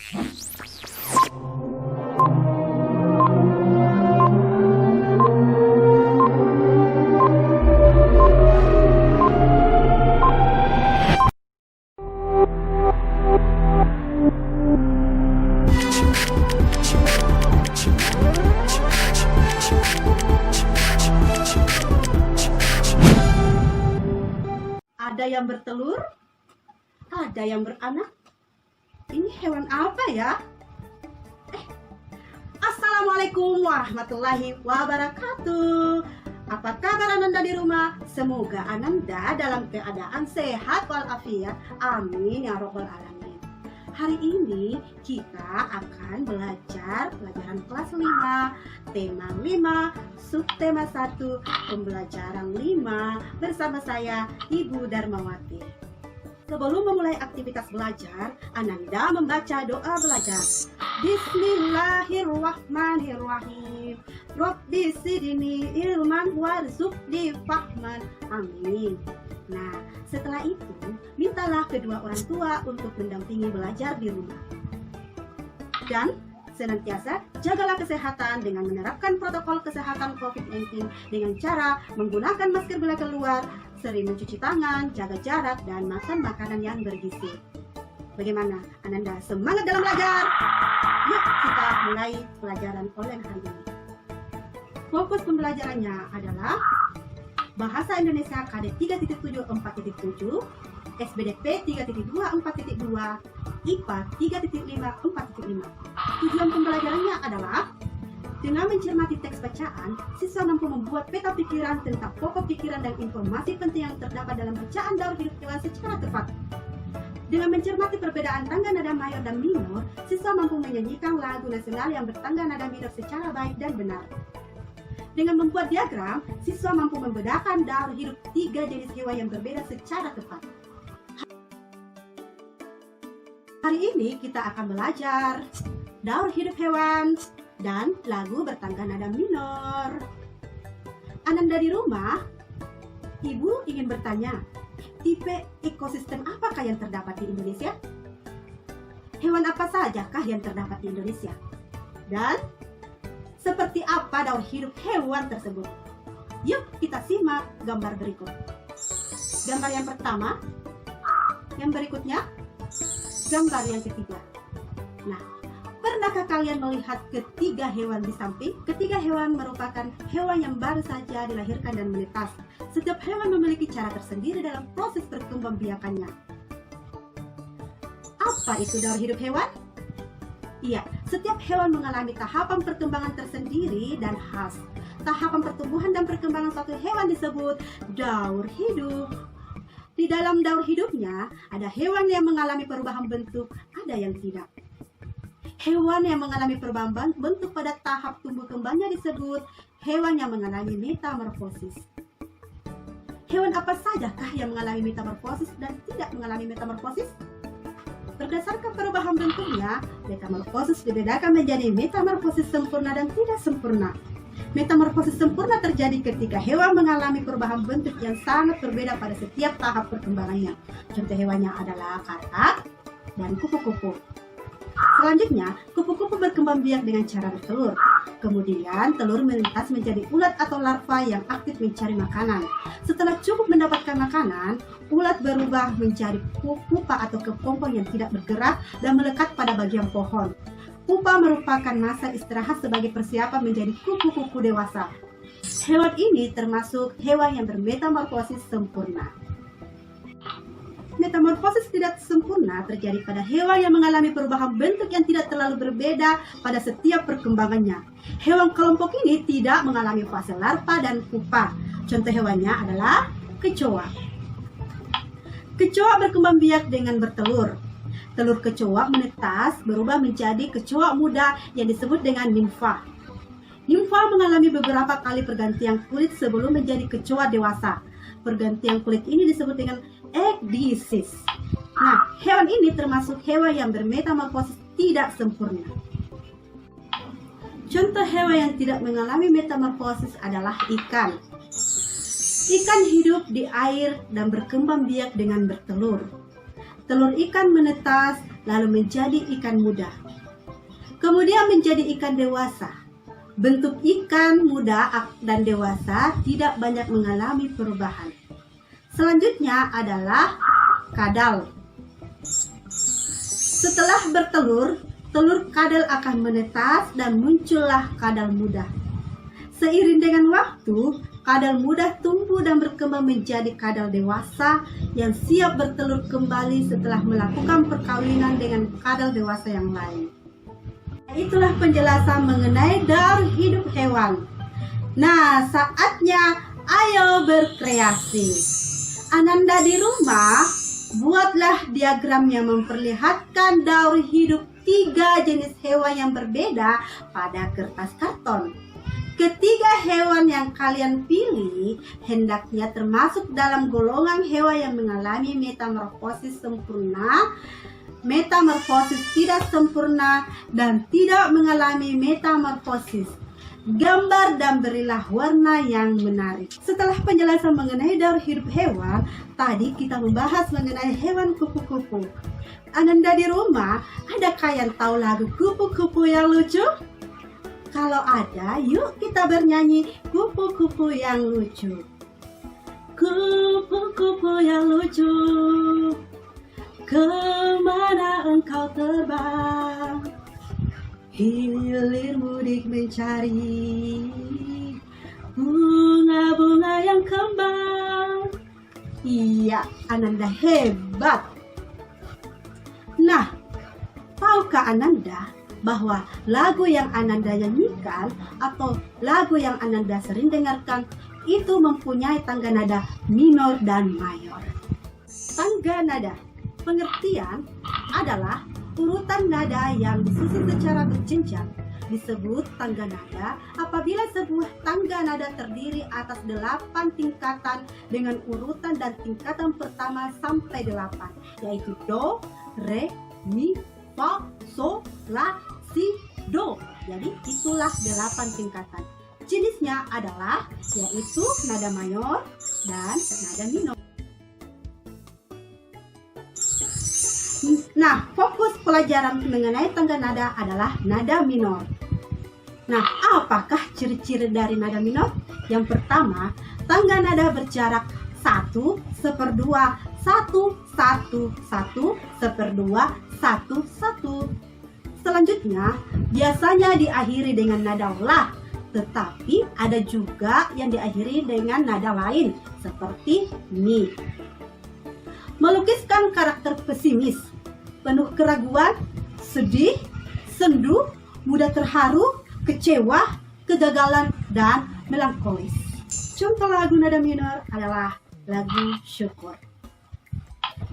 Ada yang bertelur, ada yang beranak. Ini hewan apa ya? Assalamualaikum warahmatullahi wabarakatuh. Apa kabar Ananda di rumah? Semoga Ananda dalam keadaan sehat walafiat. Amin ya robbal alamin. Hari ini kita akan belajar pelajaran kelas 5, tema 5, subtema 1, pembelajaran 5 bersama saya Ibu Darmawati. Sebelum memulai aktivitas belajar, Ananda membaca doa belajar. Bismillahirrahmanirrahim. Rabbi zidni ilman warzuqni fahman. Amin. Nah, setelah itu, mintalah kedua orang tua untuk mendampingi belajar di rumah. Dan senantiasa jagalah kesehatan dengan menerapkan protokol kesehatan COVID-19 dengan cara menggunakan masker bila keluar, sering mencuci tangan, jaga jarak, dan makan makanan yang bergizi. Bagaimana? Ananda semangat dalam belajar? Yuk kita mulai pelajaran online hari ini. Fokus pembelajarannya adalah Bahasa Indonesia KD 3.7 4.7, SBDP 3.2 4.2, IPA 3.5 4.5. Tujuan pembelajarannya adalah dengan mencermati teks bacaan, siswa mampu membuat peta pikiran tentang pokok pikiran dan informasi penting yang terdapat dalam bacaan daur hidup hewan secara tepat. Dengan mencermati perbedaan tangga nada mayor dan minor, siswa mampu menyanyikan lagu nasional yang bertangga nada minor secara baik dan benar. Dengan membuat diagram, siswa mampu membedakan daur hidup 3 jenis hewan yang berbeda secara tepat. Hari ini kita akan belajar daur hidup hewan dan lagu bertangga nada minor. Ananda di rumah, Ibu ingin bertanya, tipe ekosistem apakah yang terdapat di Indonesia? Hewan apa sajakah yang terdapat di Indonesia? Dan seperti apa daur hidup hewan tersebut? Yuk kita simak gambar berikut. Gambar yang pertama, yang berikutnya, gambar yang ketiga. Nah, pernahkah kalian melihat ketiga hewan di samping? Ketiga hewan merupakan hewan yang baru saja dilahirkan dan menetas. Setiap hewan memiliki cara tersendiri dalam proses perkembangbiakannya. Apa itu daur hidup hewan? Iya, setiap hewan mengalami tahapan perkembangan tersendiri dan khas. Tahapan pertumbuhan dan perkembangan suatu hewan disebut daur hidup. Di dalam daur hidupnya, ada hewan yang mengalami perubahan bentuk, ada yang tidak. Hewan yang mengalami perubahan bentuk pada tahap tumbuh kembangnya disebut hewan yang mengalami metamorfosis. Hewan apa sajakah yang mengalami metamorfosis dan tidak mengalami metamorfosis? Berdasarkan perubahan bentuknya, metamorfosis dibedakan menjadi metamorfosis sempurna dan tidak sempurna. Metamorfosis sempurna terjadi ketika hewan mengalami perubahan bentuk yang sangat berbeda pada setiap tahap perkembangannya. Contoh hewannya adalah katak dan kupu-kupu. Selanjutnya, kupu-kupu berkembang biak dengan cara bertelur. Kemudian, telur melintas menjadi ulat atau larva yang aktif mencari makanan. Setelah cukup mendapatkan makanan, ulat berubah menjadi pupa atau kepompong yang tidak bergerak dan melekat pada bagian pohon. Pupa merupakan masa istirahat sebagai persiapan menjadi kupu-kupu dewasa. Hewan ini termasuk hewan yang bermetamorfosis sempurna. Metamorfosis tidak sempurna terjadi pada hewan yang mengalami perubahan bentuk yang tidak terlalu berbeda pada setiap perkembangannya. Hewan kelompok ini tidak mengalami fase larva dan pupa. Contoh hewannya adalah kecoa. Kecoa berkembang biak dengan bertelur. Telur kecoa menetas berubah menjadi kecoa muda yang disebut dengan nimfa. Nimfa mengalami beberapa kali pergantian kulit sebelum menjadi kecoa dewasa. Pergantian kulit ini disebut dengan ekdisis. Nah, hewan ini termasuk hewan yang bermetamorfosis tidak sempurna. Contoh hewan yang tidak mengalami metamorfosis adalah ikan. Ikan hidup di air dan berkembang biak dengan bertelur. telur ikan menetas, lalu menjadi ikan muda. Kemudian menjadi ikan dewasa. Bentuk ikan muda dan dewasa tidak banyak mengalami perubahan. Selanjutnya adalah kadal. Setelah bertelur, telur kadal akan menetas dan muncullah kadal muda. Seiring dengan waktu, kadal muda tumbuh dan berkembang menjadi kadal dewasa yang siap bertelur kembali setelah melakukan perkawinan dengan kadal dewasa yang lain. Itulah penjelasan mengenai daur hidup hewan. Nah, saatnya ayo berkreasi. Ananda di rumah, buatlah diagram yang memperlihatkan daur hidup 3 jenis hewan yang berbeda pada kertas karton. Ketiga hewan yang kalian pilih hendaknya termasuk dalam golongan hewan yang mengalami metamorfosis sempurna, metamorfosis tidak sempurna, dan tidak mengalami metamorfosis. Gambar dan berilah warna yang menarik. Setelah penjelasan mengenai daur hidup hewan, tadi kita membahas mengenai hewan kupu-kupu. Ananda di rumah, adakah yang tahu lagu kupu-kupu yang lucu? Kalau ada, yuk kita bernyanyi kupu-kupu yang lucu. Kupu-kupu yang lucu, kemana engkau terbang? Hilir mudik mencari bunga-bunga yang kembang. Iya, Ananda hebat. Nah, tahukah Ananda bahwa lagu yang Ananda nyanyikan atau lagu yang Ananda sering dengarkan itu mempunyai tangga nada minor dan mayor. Tangga nada pengertian adalah urutan nada yang disusun secara berjenjang. Disebut tangga nada apabila sebuah tangga nada terdiri atas 8 tingkatan dengan urutan dan tingkatan pertama sampai 8, yaitu do, re, mi, fa, so, la, si, do. Jadi itulah 8 tingkatan. Jenisnya adalah yaitu nada mayor dan nada minor. Nah, fokus pelajaran mengenai tangga nada adalah nada minor. Nah, apakah ciri-ciri dari nada minor? Yang pertama, tangga nada berjarak 1/2, 1, 1, 1, 1/2, 1, 1. Selanjutnya, biasanya diakhiri dengan nada la, tetapi ada juga yang diakhiri dengan nada lain, seperti mi. Melukiskan karakter pesimis, penuh keraguan, sedih, sendu, mudah terharu, kecewa, kegagalan, dan melankolis. Contoh lagu nada minor adalah lagu syukur.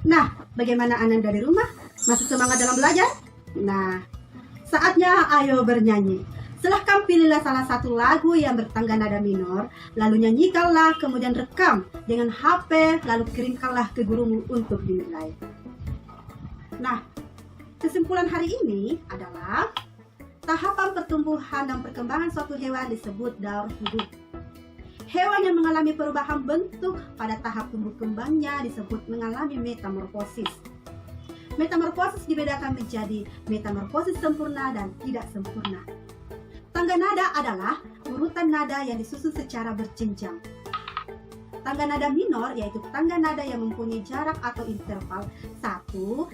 Nah, bagaimana Ananda di rumah? Masih semangat dalam belajar? Nah, saatnya ayo bernyanyi. Silahkan pilihlah salah satu lagu yang bertangga nada minor, lalu nyanyikanlah, kemudian rekam dengan HP, lalu kirimkanlah ke gurumu untuk dinilai. Nah, kesimpulan hari ini adalah tahapan pertumbuhan dan perkembangan suatu hewan disebut daur hidup. Hewan yang mengalami perubahan bentuk pada tahap tumbuh kembangnya disebut mengalami metamorfosis. Metamorfosis dibedakan menjadi metamorfosis sempurna dan tidak sempurna. Tangga nada adalah urutan nada yang disusun secara berjenjang. Tangga nada minor yaitu tangga nada yang mempunyai jarak atau interval 1/2,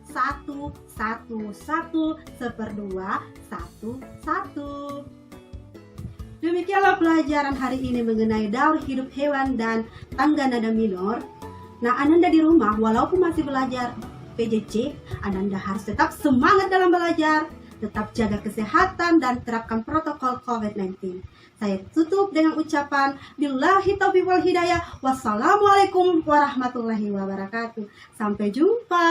1, 1, 1, 1/2, 1, 1. Demikianlah pelajaran hari ini mengenai daur hidup hewan dan tangga nada minor. Nah, Ananda di rumah walaupun masih belajar PJJ, Ananda harus tetap semangat dalam belajar, tetap jaga kesehatan dan terapkan protokol COVID-19. Saya tutup dengan ucapan billahi taufiq wal hidayah. Wassalamualaikum warahmatullahi wabarakatuh. Sampai jumpa.